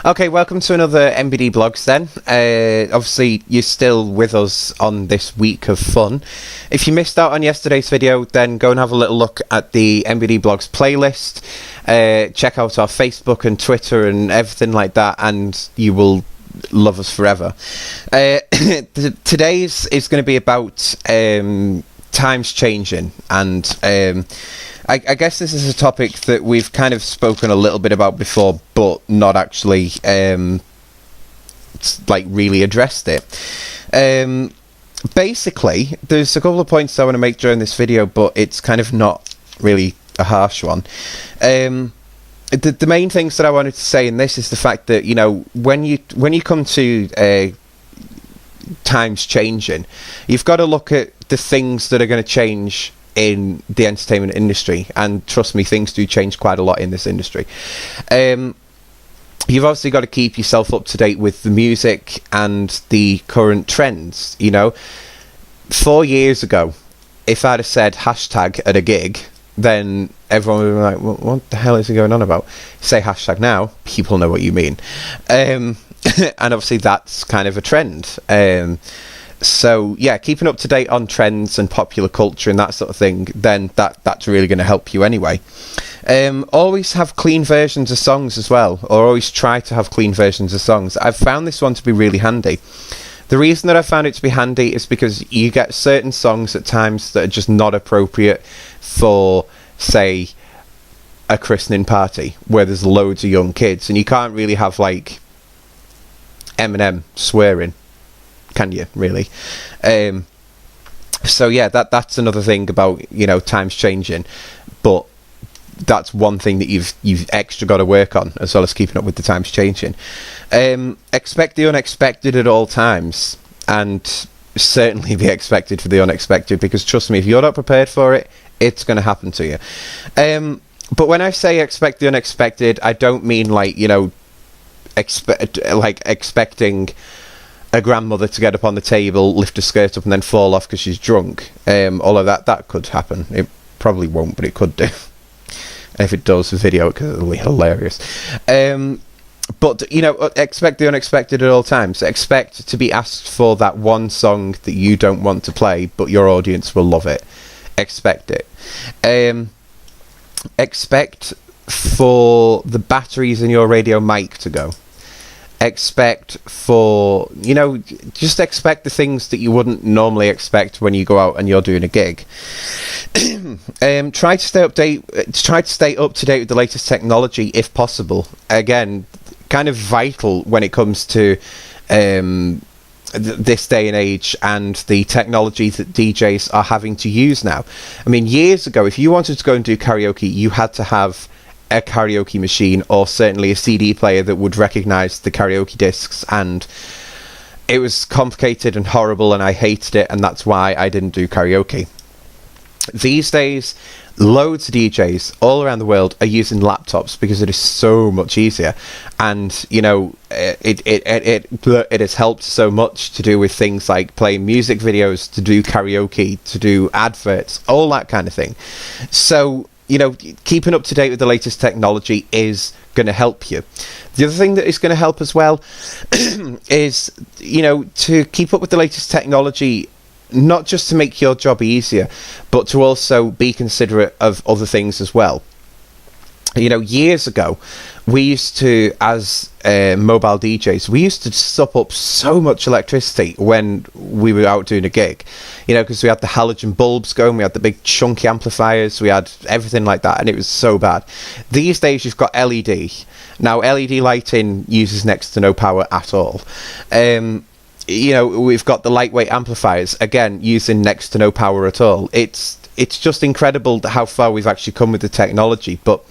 Okay, welcome to another MBD Blogs then. Obviously, you're still with us on this week of fun. If you missed out on yesterday's video, then go and have a little look at the MBD Blogs playlist. Check out our Facebook and Twitter and everything like that, and you will love us forever. Today's is going to be about times changing, and I guess this is a topic that we've kind of spoken a little bit about before, but not actually really addressed it. Basically, there's a couple of points I want to make during this video, but it's kind of not really a harsh one. The main things that I wanted to say in this is the fact that, you know, when you come to times changing, you've got to look at the things that are going to change in the entertainment industry, and trust me, things do change quite a lot in this industry. You've obviously got to keep yourself up to date with the music and the current trends. You know, 4 years ago, if I'd have said hashtag at a gig, then everyone would be like, what the hell is he going on about? Say hashtag now, people know what you mean. And obviously that's kind of a trend. So yeah, keeping up to date on trends and popular culture and that sort of thing, then that's really going to help you anyway. Always have clean versions of songs as well, or always try to have clean versions of songs. I've found this one to be really handy. The reason that I found it to be handy is because you get certain songs at times that are just not appropriate for, say, a christening party where there's loads of young kids, and you can't really have like Eminem swearing, can you, really? So yeah, that's another thing about, you know, times changing, but that's one thing that you've extra got to work on, as well as keeping up with the times changing. Expect the unexpected at all times, and certainly be expected for the unexpected, because trust me, if you're not prepared for it, it's going to happen to you. But when I say expect the unexpected, I don't mean like, you know, expecting a grandmother to get up on the table, lift her skirt up and then fall off because she's drunk. Although that could happen. It probably won't, but it could do. And if it does, video it because it'll be hilarious. But, you know, expect the unexpected at all times. Expect to be asked for that one song that you don't want to play, but your audience will love it. Expect it. Expect for the batteries in your radio mic to go. Expect for, you know, just expect the things that you wouldn't normally expect when you go out and you're doing a gig. Try to stay up to date with the latest technology if possible. Again, kind of vital when it comes to this day and age and the technology that DJs are having to use now. I mean, years ago, if you wanted to go and do karaoke, you had to have a karaoke machine, or certainly a CD player that would recognize the karaoke discs, and it was complicated and horrible, and I hated it, and that's why I didn't do karaoke. These days, loads of DJs all around the world are using laptops because it is so much easier, and you know, it has helped so much to do with things like playing music videos, to do karaoke, to do adverts, all that kind of thing. So, you know, keeping up to date with the latest technology is going to help you. The other thing that is going to help as well is, you know, to keep up with the latest technology, not just to make your job easier, but to also be considerate of other things as well. You know, years ago, we used to, as mobile DJs, we used to suck up so much electricity when we were out doing a gig. You know, because we had the halogen bulbs going, we had the big chunky amplifiers, we had everything like that, and it was so bad. These days, you've got LED. Now, LED lighting uses next to no power at all. You know, we've got the lightweight amplifiers, again, using next to no power at all. It's just incredible how far we've actually come with the technology. But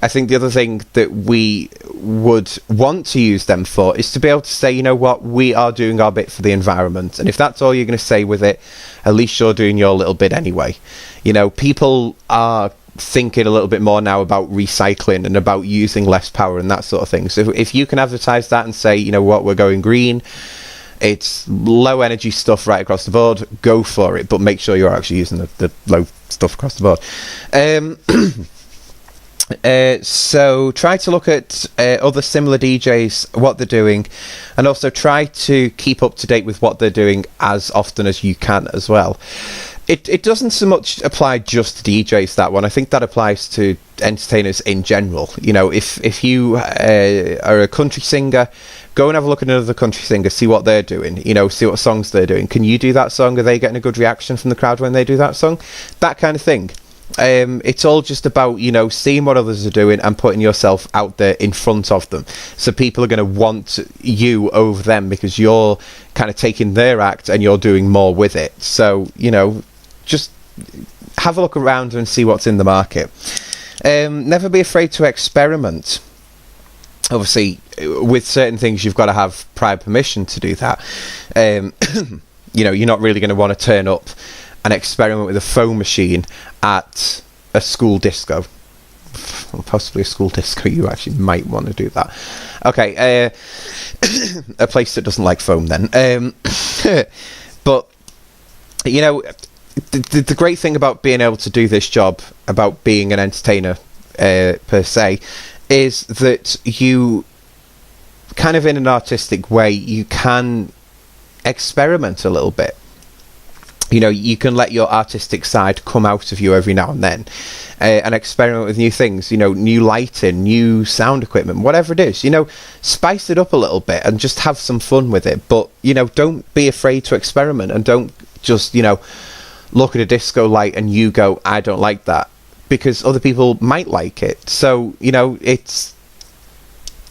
I think the other thing that we would want to use them for is to be able to say, you know what, we are doing our bit for the environment. And if that's all you're going to say with it, at least you're doing your little bit anyway. You know, people are thinking a little bit more now about recycling and about using less power and that sort of thing. So if you can advertise that and say, you know what, we're going green, it's low energy stuff right across the board, go for it, but make sure you're actually using the low stuff across the board. So try to look at other similar DJs, what they're doing, and also try to keep up to date with what they're doing as often as you can as well. It doesn't so much apply just to DJs, that one. I think that applies to entertainers in general. You know, if you are a country singer, go and have a look at another country singer, see what they're doing, you know, see what songs they're doing. Can you do that song? Are they getting a good reaction from the crowd when they do that song? That kind of thing. It's all just about, you know, seeing what others are doing and putting yourself out there in front of them. So people are going to want you over them because you're kind of taking their act and you're doing more with it. So, you know, just have a look around and see what's in the market. Never be afraid to experiment. Obviously, with certain things, you've got to have prior permission to do that. You know, you're not really going to want to turn up and experiment with a foam machine at a school disco. Or possibly a school disco, you actually might want to do that. Okay, a place that doesn't like foam then. But, you know, the great thing about being able to do this job, about being an entertainer per se, is that you kind of in an artistic way, you can experiment a little bit. You know, you can let your artistic side come out of you every now and then and experiment with new things, you know, new lighting, new sound equipment, whatever it is, you know, spice it up a little bit and just have some fun with it. But, you know, don't be afraid to experiment and don't just, you know, look at a disco light and you go, I don't like that, because other people might like it. So, you know, it's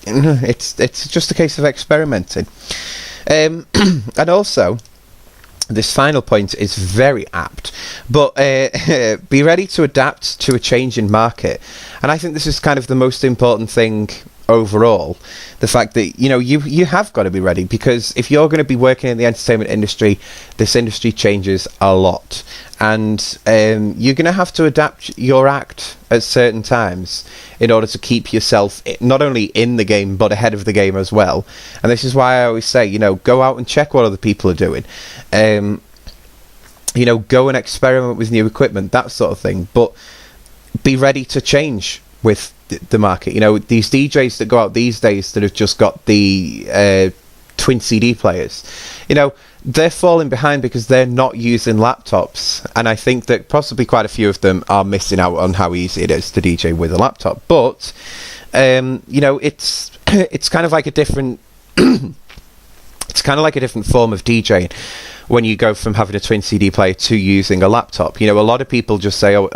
just a case of experimenting. And also, this final point is very apt, but be ready to adapt to a changing market. And I think this is kind of the most important thing overall, the fact that, you know, you have got to be ready, because if you're going to be working in the entertainment industry, this industry changes a lot, and you're going to have to adapt your act at certain times in order to keep yourself not only in the game but ahead of the game as well. And this is why I always say, you know, go out and check what other people are doing, you know, go and experiment with new equipment, that sort of thing, but be ready to change with the market. You know, these DJs that go out these days that have just got the twin CD players, you know, they're falling behind because they're not using laptops, and I think that possibly quite a few of them are missing out on how easy it is to DJ with a laptop. But you know, it's kind of like a different it's kind of like a different form of DJing when you go from having a twin CD player to using a laptop. You know, a lot of people just say, oh,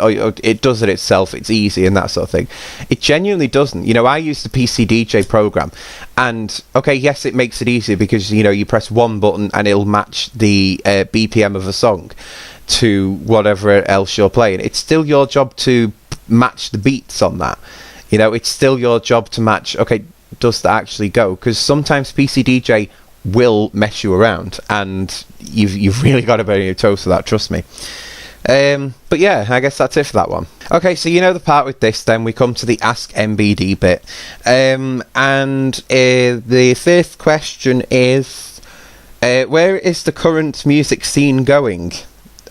it does it itself, it's easy and that sort of thing. It genuinely doesn't. You know, I use the PC DJ program, and okay, yes, it makes it easier because, you know, you press one button and it'll match the BPM of a song to whatever else you're playing. It's still your job to match the beats on that. You know, it's still your job to match, okay, does that actually go? Because sometimes PC DJ will mess you around, and you've really got to be on your toes for that, trust me. But yeah, I guess that's it for that one. Okay, so you know the part with this, then we come to the Ask MBD bit, and the fifth question is, where is the current music scene going?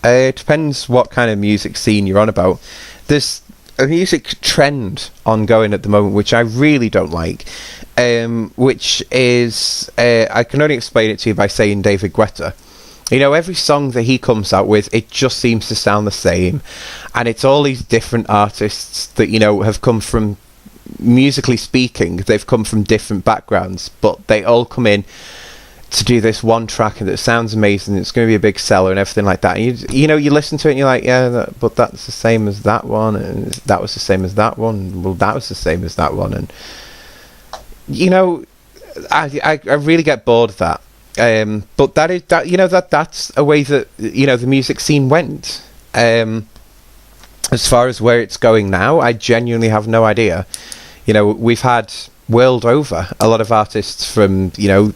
It depends what kind of music scene you're on about. There's a music trend ongoing at the moment which I really don't like, which is, I can only explain it to you by saying David Guetta. You know, every song that he comes out with, it just seems to sound the same, and it's all these different artists that, you know, have come from, musically speaking, they've come from different backgrounds, but they all come in to do this one track and it sounds amazing, it's going to be a big seller and everything like that, and you know, you listen to it and you're like, yeah, but that's the same as that one, and that was the same as that one, well, that was the same as that one, and you know, I really get bored of that. But that is that, you know, that's a way that, you know, the music scene went. As far as where it's going now, I genuinely have no idea. You know, we've had world over a lot of artists from, you know,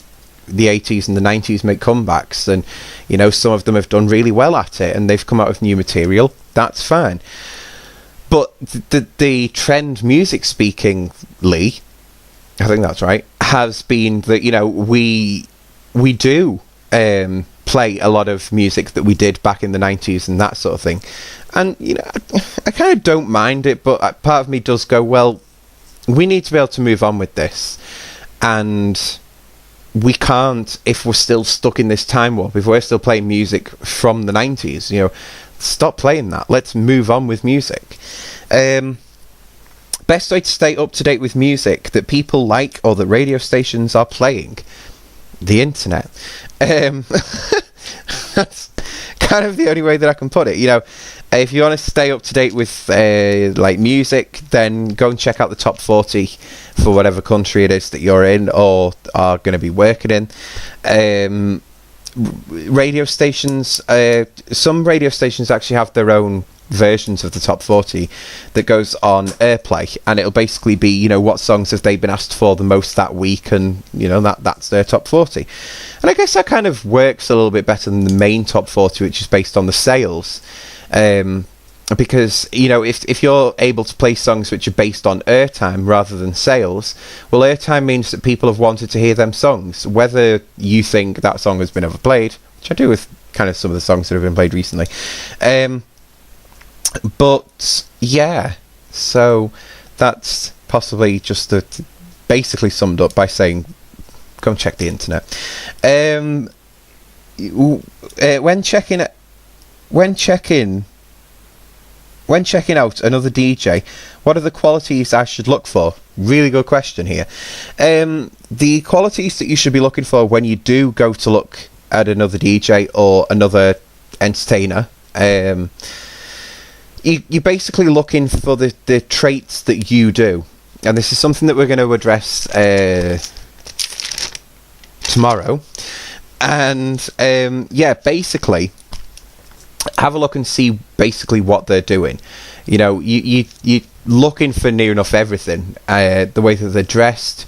the 80s and the 90s make comebacks, and, you know, some of them have done really well at it and they've come out with new material. That's fine. But the trend, music speakingly, I think that's right, has been that, you know, we do play play a lot of music that we did back in the 90s and that sort of thing. And, you know, I kind of don't mind it, but part of me does go, well, we need to be able to move on with this. And we can't, if we're still stuck in this time warp, if we're still playing music from the 90s, you know, stop playing that. Let's move on with music. Best way to stay up to date with music that people like or that radio stations are playing? The internet. That's kind of the only way that I can put it. You know, if you want to stay up to date with like music, then go and check out the top 40 for whatever country it is that you're in or are going to be working in. Radio stations, some radio stations actually have their own versions of the top 40 that goes on airplay, and it'll basically be, you know, what songs have they been asked for the most that week, and you know, that's their top 40. And I guess that kind of works a little bit better than the main top 40, which is based on the sales, because, you know, if you're able to play songs which are based on airtime rather than sales, well, airtime means that people have wanted to hear them songs, whether you think that song has been overplayed, which I do with kind of some of the songs that have been played recently. But yeah, so that's possibly just basically summed up by saying, go and check the internet. When checking out another DJ, what are the qualities I should look for? Really good question here. The qualities that you should be looking for when you do go to look at another DJ or another entertainer, you're basically looking for the traits that you do. And this is something that we're going to address tomorrow. And yeah, basically, have a look and see basically what they're doing. You know, you're looking for near enough everything. The way that they're dressed,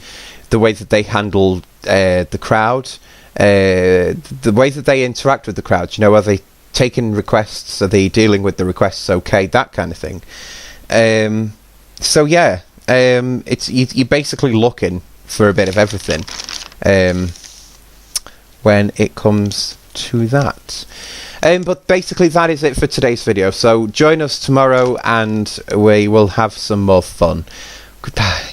the way that they handle the crowd, the way that they interact with the crowd. You know, are they taking requests? Are they dealing with the requests okay? That kind of thing. So yeah, it's you're basically looking for a bit of everything when it comes to that. But basically that is it for today's video. So join us tomorrow and we will have some more fun. Goodbye.